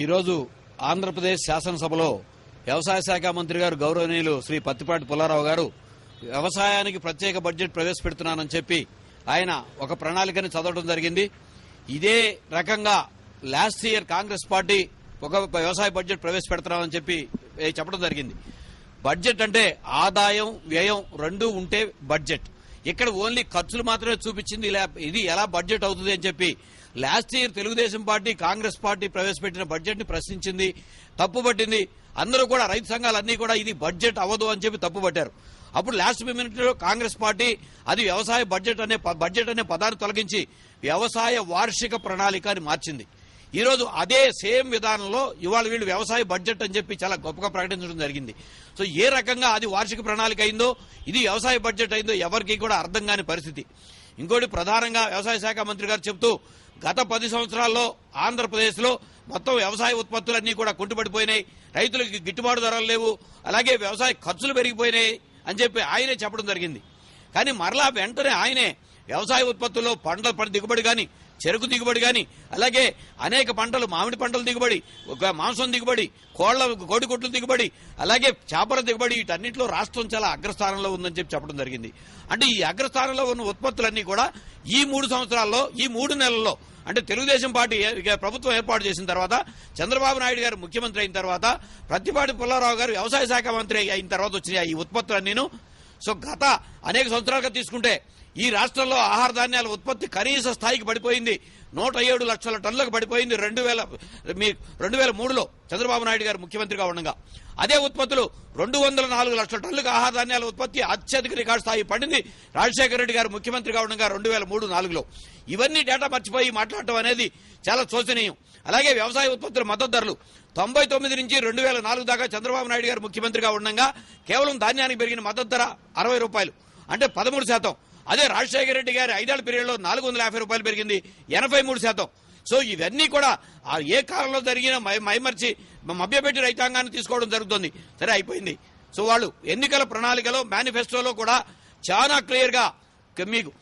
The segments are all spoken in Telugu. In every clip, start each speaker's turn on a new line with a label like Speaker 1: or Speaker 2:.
Speaker 1: ఈరోజు ఆంధ్రప్రదేశ్ శాసనసభలో వ్యవసాయ శాఖ మంత్రి గారు గౌరవనీయులు శ్రీ పత్తిపాటి పుల్లారావు గారు వ్యవసాయానికి ప్రత్యేక బడ్జెట్ ప్రవేశపెడుతున్నానని చెప్పి ఆయన ఒక ప్రణాళికని చదవడం జరిగింది. ఇదే రకంగా లాస్ట్ ఇయర్ కాంగ్రెస్ పార్టీ ఒక వ్యవసాయ బడ్జెట్ ప్రవేశపెడుతున్నామని చెప్పి చెప్పడం జరిగింది. బడ్జెట్ అంటే ఆదాయం వ్యయం రెండూ ఉంటే బడ్జెట్. ఇక్కడ ఓన్లీ ఖర్చులు మాత్రమే చూపించింది. ఇది ఎలా బడ్జెట్ అవుతుంది అని చెప్పి last year Telugu Desam party Congress party ప్రవేశపెట్టిన బడ్జెట్ ని ప్రశ్నించింది, తప్పుపట్టింది. అందరూ కూడా రైతు సంఘాలన్నీ కూడా ఇది బడ్జెట్ అవ్వదు అని చెప్పి తప్పుపట్టారు. అప్పుడు లాస్ట్ మినిట్ లో కాంగ్రెస్ పార్టీ అది వ్యవసాయ బడ్జెట్ అనే పదాన్ని తొలగించి వ్యవసాయ వార్షిక ప్రణాళిక అని మార్చింది. ఈ రోజు అదే సేమ్ విధానంలో ఇవాళ వీళ్ళు వ్యవసాయ బడ్జెట్ అని చెప్పి చాలా గొప్పగా ప్రకటించడం జరిగింది. సో ఏ రకంగా అది వార్షిక ప్రణాళిక అయిందో ఇది వ్యవసాయ బడ్జెట్ అయిందో ఎవరికి కూడా అర్థం కాని పరిస్థితి. ఇంకోటి ప్రధానంగా వ్యవసాయ శాఖ మంత్రి గారు చెబుతూ గత 10 సంవత్సరాల్లో ఆంధ్రప్రదేశ్ లో మొత్తం వ్యవసాయ ఉత్పత్తులన్నీ కూడా కుంటుపడిపోయినాయి, రైతులకు గిట్టుబాటు ధరలు లేవు, అలాగే వ్యవసాయ ఖర్చులు పెరిగిపోయినాయి అని చెప్పి ఆయనే చెప్పడం జరిగింది. కానీ మరలా వెంటనే ఆయనే వ్యవసాయ ఉత్పత్తుల్లో పంటల దిగుబడి కానీ, చెరుకు దిగుబడి కానీ, అలాగే అనేక పంటలు, మామిడి పంటల దిగుబడి, మాంసం దిగుబడి, కోడిగుడ్ల దిగుబడి, అలాగే చేపల దిగుబడి, వీటన్నింటిలో రాష్ట్రం చాలా అగ్రస్థానంలో ఉందని చెప్పి చెప్పడం జరిగింది. అంటే ఈ అగ్రస్థానంలో ఉన్న ఉత్పత్తులన్నీ కూడా ఈ 3 సంవత్సరాల్లో, ఈ 3 నెలల్లో, అంటే తెలుగుదేశం పార్టీ ప్రభుత్వం ఏర్పాటు చేసిన తర్వాత, చంద్రబాబు నాయుడు గారు ముఖ్యమంత్రి అయిన తర్వాత, పత్తిపాటి పుల్లారావు గారు వ్యవసాయ శాఖ మంత్రి అయిన తర్వాత వచ్చిన ఈ ఉత్పత్తులన్నీను. సో గత అనేక సంవత్సరాలుగా తీసుకుంటే ఈ రాష్ట్రంలో ఆహార ధాన్యాల ఉత్పత్తి కనీస స్థాయికి పడిపోయింది. 107 లక్షల టన్నులకు పడిపోయింది 2003లో చంద్రబాబు నాయుడు గారు ముఖ్యమంత్రిగా ఉండగా. అదే ఉత్పత్తులు 204 లక్షల టన్నులకు ఆహార ధాన్యాల ఉత్పత్తి అత్యధిక రికార్డు స్థాయి పడింది రాజశేఖర రెడ్డి గారు ముఖ్యమంత్రిగా ఉండగా 2003-04లో. ఇవన్నీ డేటా మర్చిపోయి మాట్లాడటం అనేది చాలా శోచనీయం. అలాగే వ్యవసాయ ఉత్పత్తుల మద్దతు ధరలు 99 నుంచి 2004 దాకా చంద్రబాబు నాయుడు గారు ముఖ్యమంత్రిగా ఉండగా కేవలం ధాన్యానికి పెరిగిన మద్దతు ధర 60 రూపాయలు, అంటే 13%. అదే రాజశేఖర రెడ్డి గారి 5 ఏళ్ల పీరియడ్ లో 450 రూపాయలు పెరిగింది, 83%. సో ఇవన్నీ కూడా ఏ కాలంలో జరిగిన మైమర్చి మభ్యపెట్టి రైతాంగాన్ని తీసుకోవడం జరుగుతుంది. సరే అయిపోయింది. సో వాళ్ళు ఎన్నికల ప్రణాళికలో, మేనిఫెస్టోలో కూడా చాలా క్లియర్ గా మీకు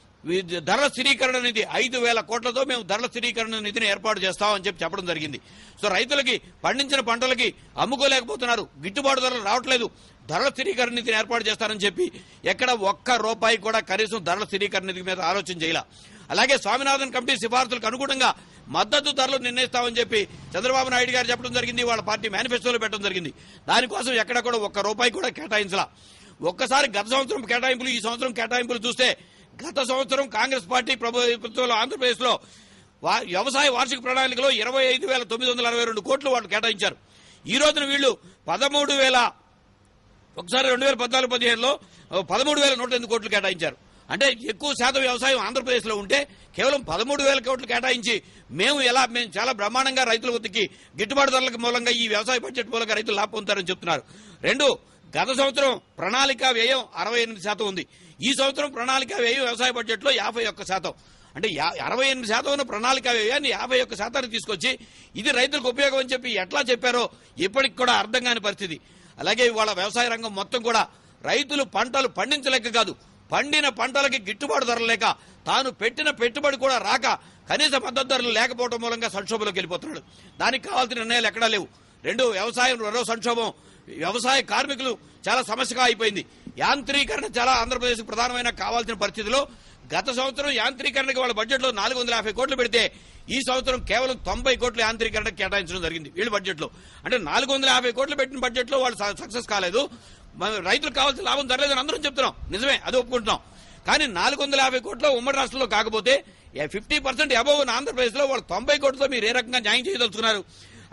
Speaker 1: ధరల స్థిరీకరణ నిధి 5,000 కోట్లతో మేము ధరల స్థిరీకరణ నిధిని ఏర్పాటు చేస్తామని చెప్పి చెప్పడం జరిగింది. సో రైతులకి పండించిన పంటలకి అమ్ముకోలేకపోతున్నారు, గిట్టుబాటు ధరలు రావట్లేదు, ధరల స్థిరీకరణ నిధిని ఏర్పాటు చేస్తారని చెప్పి ఎక్కడ ఒక్క రూపాయి కూడా కనీసం ధరల స్థిరీకరణ నిధి మీద ఆలోచన చేయాల. అలాగే స్వామినాథన్ కమిటీ సిఫార్సులకు అనుగుణంగా మద్దతు ధరలు నిర్ణయిస్తామని చెప్పి చంద్రబాబు నాయుడు గారు చెప్పడం జరిగింది, వాళ్ళ పార్టీ మేనిఫెస్టోలో పెట్టడం జరిగింది. దానికోసం ఎక్కడ కూడా ఒక్క రూపాయి కూడా కేటాయించాల. ఒక్కసారి గత సంవత్సరం కేటాయింపులు, ఈ సంవత్సరం కేటాయింపులు చూస్తే గత సంవత్సరం కాంగ్రెస్ పార్టీ ప్రభుత్వంలో ఆంధ్రప్రదేశ్ లో వ్యవసాయ వార్షిక ప్రణాళికలో 25,962 కోట్లు వాళ్ళు కేటాయించారు. ఈ రోజున వీళ్ళు 2014-15లో 13,108 కోట్లు కేటాయించారు. అంటే ఎక్కువ శాతం వ్యవసాయం ఆంధ్రప్రదేశ్ లో ఉంటే కేవలం 13,000 కోట్లు కేటాయించి మేము చాలా బ్రహ్మాండంగా రైతుల వద్దకి గిట్టుబాటు ధరలకు మూలంగా ఈ వ్యవసాయ బడ్జెట్ మూలంగా రైతులు లాభ పొందుతారని చెప్తున్నారు. గత సంవత్సరం ప్రణాళిక వ్యయం 68% ఉంది. ఈ సంవత్సరం ప్రణాళిక వ్యయం వ్యవసాయ బడ్జెట్ లో 51%. అంటే 68% ఉన్న ప్రణాళిక వ్యయాన్ని 51% తీసుకొచ్చి ఇది రైతులకు ఉపయోగం అని చెప్పి ఎట్లా చెప్పారో ఇప్పటికి కూడా అర్థం కాని పరిస్థితి. అలాగే ఇవాళ వ్యవసాయ రంగం మొత్తం కూడా రైతులు పంటలు పండించలేక కాదు, పండిన పంటలకి గిట్టుబాటు ధరలు లేక, తాను పెట్టిన పెట్టుబడి కూడా రాక, కనీస మద్దతు ధరలు లేకపోవడం మూలంగా సంక్షోభంలోకి వెళ్ళిపోతున్నాడు. దానికి కావాల్సిన నిర్ణయాలు ఎక్కడా లేవు. వ్యవసాయం మరో సంక్షోభం, వ్యవసాయ కార్మికులు చాలా సమస్యగా అయిపోయింది. యాంత్రీకరణ చాలా ఆంధ్రప్రదేశ్ ప్రధానమైన కావాల్సిన పరిస్థితిలో గత సంవత్సరం యాంత్రీకరణకి వాళ్ళ బడ్జెట్ లో 450 కోట్లు పెడితే ఈ సంవత్సరం కేవలం 90 కోట్లు యాంత్రీకరణకు కేటాయించడం జరిగింది వీళ్ళ బడ్జెట్ లో. అంటే 450 కోట్లు పెట్టిన బడ్జెట్ లో వాళ్ళు సక్సెస్ కాలేదు, రైతులకు కావాల్సిన లాభం జరలేదని అందరం చెప్తున్నాం, నిజమే, అది ఒప్పుకుంటున్నాం. కానీ 450 కోట్లు ఉమ్మడి రాష్ట్రంలో కాకపోతే 50% అబవ్ ఆంధ్రప్రదేశ్ లో వాళ్ళు 90 కోట్లతో మీరు ఏ రకంగా న్యాయం చేయదలుచుకున్నారు?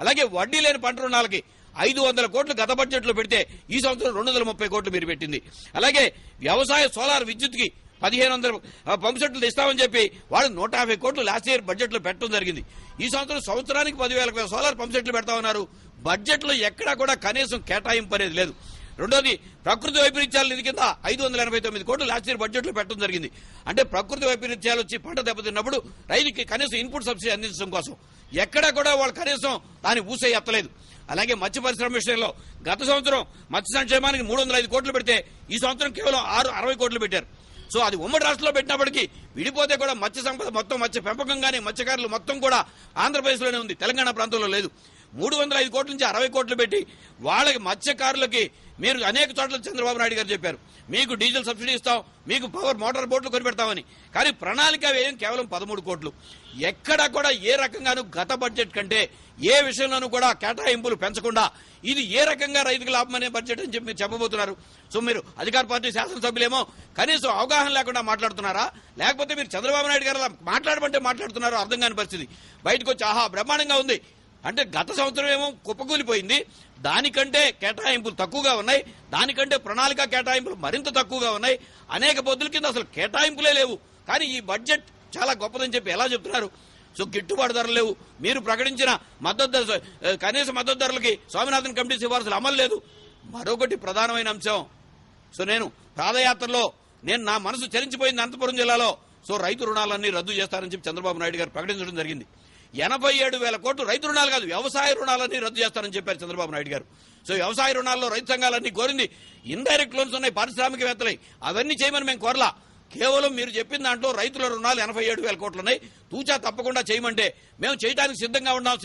Speaker 1: అలాగే వడ్డీ లేని పంట రుణాలకి 500 కోట్లు గత బడ్జెట్ లో పెడితే ఈ సంవత్సరం 230 కోట్లు మీరు పెట్టింది. అలాగే వ్యవసాయ సోలార్ విద్యుత్ కి 1,500 పంప్ సెట్లు ఇస్తామని చెప్పి వాళ్ళు 150 కోట్లు లాస్ట్ ఇయర్ బడ్జెట్ లో పెట్టడం జరిగింది. ఈ సంవత్సరానికి 10,000 సోలార్ పంప్ సెట్లు పెడతా ఉన్నారు. బడ్జెట్ లో ఎక్కడా కూడా కనీసం కేటాయింపు అనేది లేదు. రెండోది, ప్రకృతి వైపరీత్యాల నిధి కింద 589 కోట్లు లాస్ట్ ఇయర్ బడ్జెట్ లో పెట్టడం జరిగింది. అంటే ప్రకృతి వైపరీత్యాలు వచ్చి పంట దెబ్బతిన్నప్పుడు రైతుకి కనీసం ఇన్పుట్ సబ్సిడీ అందించడం కోసం ఎక్కడా కూడా వాళ్ళు కనీసం దాన్ని ఊసే ఎత్తలేదు. అలాగే మత్స్య పరిశ్రమ విషయంలో గత సంవత్సరం మత్స్య సంక్షేమానికి 305 కోట్లు పెడితే ఈ సంవత్సరం కేవలం 60 కోట్లు పెట్టారు. సో అది ఉమ్మడి రాష్ట్రంలో పెట్టినప్పటికీ విడిపోతే కూడా మత్స్య సంపద మొత్తం మత్స్య పెంపకం కానీ మత్స్యకారులు మొత్తం కూడా ఆంధ్రప్రదేశ్లోనే ఉంది, తెలంగాణ ప్రాంతంలో లేదు. 305 కోట్ల నుంచి 60 కోట్లు పెట్టి వాళ్ళకి మత్స్యకారులకి మీరు అనేక చోట్ల చంద్రబాబు నాయుడు గారు చెప్పారు మీకు డీజిల్ సబ్సిడీ ఇస్తాం, మీకు పవర్ మోటార్ బోట్లు కొనిపెడతామని. కానీ ప్రణాళిక వ్యయం కేవలం 13 కోట్లు. ఎక్కడ కూడా ఏ రకంగానూ గత బడ్జెట్ కంటే ఏ విషయంలోనూ కూడా కేటాయింపులు పెంచకుండా ఇది ఏ రకంగా రైతుకు లాభమనే బడ్జెట్ అని చెప్పి మీరు చెప్పబోతున్నారు. సో మీరు అధికార పార్టీ శాసనసభ్యులేమో కనీసం అవగాహన లేకుండా మాట్లాడుతున్నారా, లేకపోతే మీరు చంద్రబాబు నాయుడు గారు మాట్లాడమంటే మాట్లాడుతున్నారో అర్థం కాని పరిస్థితి. బయటకు వచ్చి ఆహా బ్రహ్మాండంగా ఉంది అంటే గత సంవత్సరం ఏమో కుప్పకూలిపోయింది, దానికంటే కేటాయింపులు తక్కువగా ఉన్నాయి, దానికంటే ప్రణాళిక కేటాయింపులు మరింత తక్కువగా ఉన్నాయి, అనేక పొద్దుల కింద అసలు కేటాయింపులే లేవు. కానీ ఈ బడ్జెట్ చాలా గొప్పదని చెప్పి ఎలా చెప్తున్నారు? సో గిట్టుబాటు ధరలు లేవు, మీరు ప్రకటించిన మద్దతు కనీస మద్దతు ధరలకి స్వామినాథన్ కమిటీ సిఫార్సులు అమలు లేదు. మరొకటి ప్రధానమైన అంశం, సో నేను పాదయాత్రలో నా మనసు చలించిపోయింది అనంతపురం జిల్లాలో. సో రైతు రుణాలన్నీ రద్దు చేస్తారని చెప్పి చంద్రబాబు నాయుడు గారు ప్రకటించడం జరిగింది. 87,000 కోట్లు రైతు రుణాలు కాదు వ్యవసాయ రుణాలన్నీ రద్దు చేస్తారని చెప్పారు చంద్రబాబు నాయుడు గారు. సో వ్యవసాయ రుణాల్లో రైతు సంఘాలన్నీ కోరింది ఇండైరెక్ట్ లోన్స్ ఉన్నాయి, పారిశ్రామికవేత్తలై అవన్నీ చేయమని మేము కోరలా. కేవలం మీరు చెప్పిన దాంట్లో రైతుల రుణాలు 87,000 కోట్లు ఉన్నాయి, తూచా తప్పకుండా చేయమంటే మేము చేయడానికి సిద్ధంగా ఉన్నాం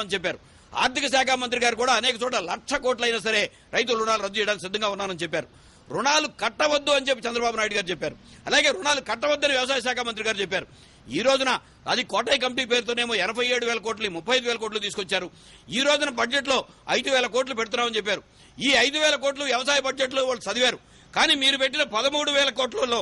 Speaker 1: అని చెప్పారు. ఆర్థిక శాఖ మంత్రి గారు కూడా అనేక చోట్ల 1,00,000 కోట్లైనా సరే రైతుల రుణాలు రద్దు చేయడానికి సిద్ధంగా ఉన్నానని చెప్పారు. రుణాలు కట్టవద్దు అని చెప్పి చంద్రబాబు నాయుడు గారు చెప్పారు. అలాగే రుణాలు కట్టవద్దని వ్యవసాయ శాఖ మంత్రి గారు చెప్పారు. ఈ రోజున అది కోటాయి కమిటీ పేరుతోనేమో 87,000 కోట్లు 35,000 కోట్లు తీసుకొచ్చారు. ఈ రోజున బడ్జెట్ లో 5,000 కోట్లు పెడుతున్నామని చెప్పారు. ఈ 5,000 కోట్లు వ్యవసాయ బడ్జెట్ లో వాళ్ళు చదివారు. కానీ మీరు పెట్టిన 13,000 కోట్లలో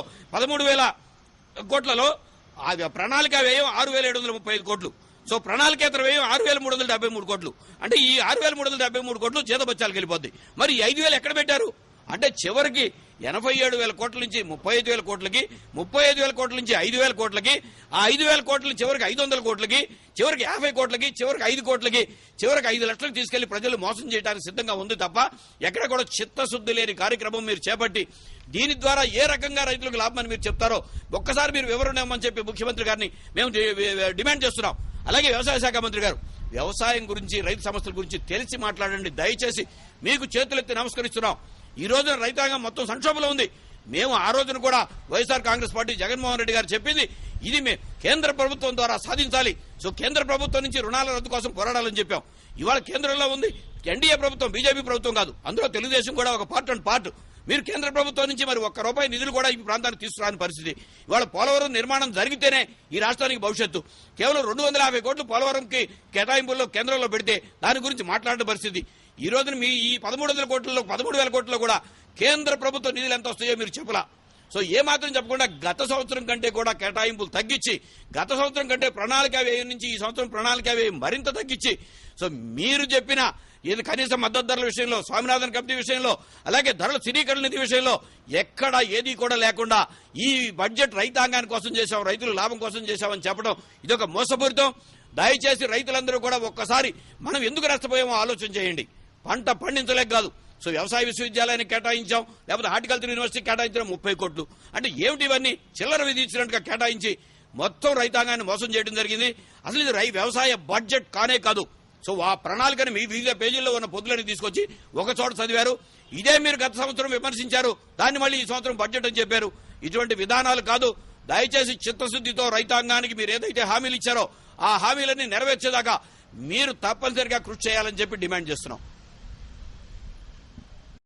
Speaker 1: ప్రణాళిక వ్యయం 6,735 కోట్లు. సో ప్రణాళికేతర వ్యయం 6,373 కోట్లు. అంటే ఈ 6,373 కోట్లు చేతబచ్చాలకు వెళ్ళిపోద్ది. మరి ఈ 5,000 ఎక్కడ పెట్టారు అంటే చివరికి 87,000 కోట్ల నుంచి 35,000 కోట్లకి, 35,000 కోట్ల నుంచి 5,000 కోట్లకి, ఆ 5,000 కోట్ల చివరికి 500 కోట్లకి, చివరికి 50 కోట్లకి, చివరికి 5 కోట్లకి, చివరికి 5 లక్షలకు తీసుకెళ్లి ప్రజలు మోసం చేయడానికి సిద్ధంగా ఉంది తప్ప ఎక్కడ కూడా చిత్తశుద్ధి లేని కార్యక్రమం మీరు చేపట్టి దీని ద్వారా ఏ రకంగా రైతులకు లాభమని మీరు చెప్తారో ఒక్కసారి మీరు వివరణ ఇవ్వమని చెప్పి ముఖ్యమంత్రి గారిని మేము డిమాండ్ చేస్తున్నాం. అలాగే వ్యవసాయ శాఖ మంత్రి గారు వ్యవసాయం గురించి రైతు సమస్యల గురించి తెలిసి మాట్లాడండి దయచేసి, మీకు చేతులెత్తి నమస్కరిస్తున్నాం. ఈ రోజున రైతాంగం మొత్తం సంక్షోభంలో ఉంది. మేము ఆ రోజున కూడా వైఎస్ఆర్ కాంగ్రెస్ పార్టీ జగన్మోహన్ రెడ్డి గారు చెప్పింది ఇది కేంద్ర ప్రభుత్వం ద్వారా సాధించాలి. సో కేంద్ర ప్రభుత్వం నుంచి రుణాల రద్దు కోసం పోరాడాలని చెప్పాం. ఇవాళ కేంద్రంలో ఉంది ఎన్డీఏ ప్రభుత్వం, బీజేపీ ప్రభుత్వం కాదు. అందులో తెలుగుదేశం కూడా ఒక పార్ట్. మీరు కేంద్ర ప్రభుత్వం నుంచి మరి ₹1 నిధులు కూడా ఈ ప్రాంతానికి తీసుకురాని పరిస్థితి. ఇవాళ పోలవరం నిర్మాణం జరిగితేనే ఈ రాష్ట్రానికి భవిష్యత్తు. కేవలం 250 కోట్లు పోలవరంకి కేటాయింపుల్లో కేంద్రంలో పెడితే దాని గురించి మాట్లాడే పరిస్థితి. ఈ రోజున మీ ఈ 13,000 కోట్లలో 13,000 కోట్లలో కూడా కేంద్ర ప్రభుత్వ నిధులు ఎంత వస్తాయో మీరు చెప్పలా. సో ఏమాత్రం చెప్పకుండా గత సంవత్సరం కంటే కూడా కేటాయింపులు తగ్గించి, గత సంవత్సరం కంటే ప్రణాళిక వ్యయం నుంచి ఈ సంవత్సరం ప్రణాళిక వ్యయం మరింత తగ్గించి, సో మీరు చెప్పిన ఇది కనీస మద్దతు ధరల విషయంలో, స్వామినాథన్ కమిటీ విషయంలో, అలాగే ధరల స్థిరీకరణ నిధి విషయంలో ఎక్కడ ఏది కూడా లేకుండా ఈ బడ్జెట్ రైతాంగాని కోసం చేశాం, రైతుల లాభం కోసం చేశామని చెప్పడం ఇదొక మోసపూరితం. దయచేసి రైతులందరూ కూడా ఒక్కసారి మనం ఎందుకు నష్టపోయామో ఆలోచన చేయండి. పంట పండించలేక కాదు. సో వ్యవసాయ విశ్వవిద్యాలయానికి కేటాయించాం, లేకపోతే హార్టికల్చర్ యూనివర్సిటీ కేటాయించిన 30 కోట్లు. అంటే ఏమిటి ఇవన్నీ చిల్లర విధించినట్టుగా కేటాయించి మొత్తం రైతాంగాన్ని మోసం చేయడం జరిగింది. అసలు ఇది వ్యవసాయ బడ్జెట్ కానే కాదు. సో ఆ ప్రణాళికని మీ వివిధ పేజీల్లో ఉన్న పొద్దులని తీసుకొచ్చి ఒక చోట చదివారు. ఇదే మీరు గత సంవత్సరం విమర్శించారు, దాన్ని మళ్ళీ ఈ సంవత్సరం బడ్జెట్ అని చెప్పారు. ఇటువంటి విధానాలు కాదు. దయచేసి చిత్తశుద్ధితో రైతాంగానికి మీరు ఏదైతే హామీలు ఇచ్చారో ఆ హామీలన్నీ నెరవేర్చేదాకా మీరు తప్పనిసరిగా కృషి చేయాలని చెప్పి డిమాండ్ చేస్తున్నాం.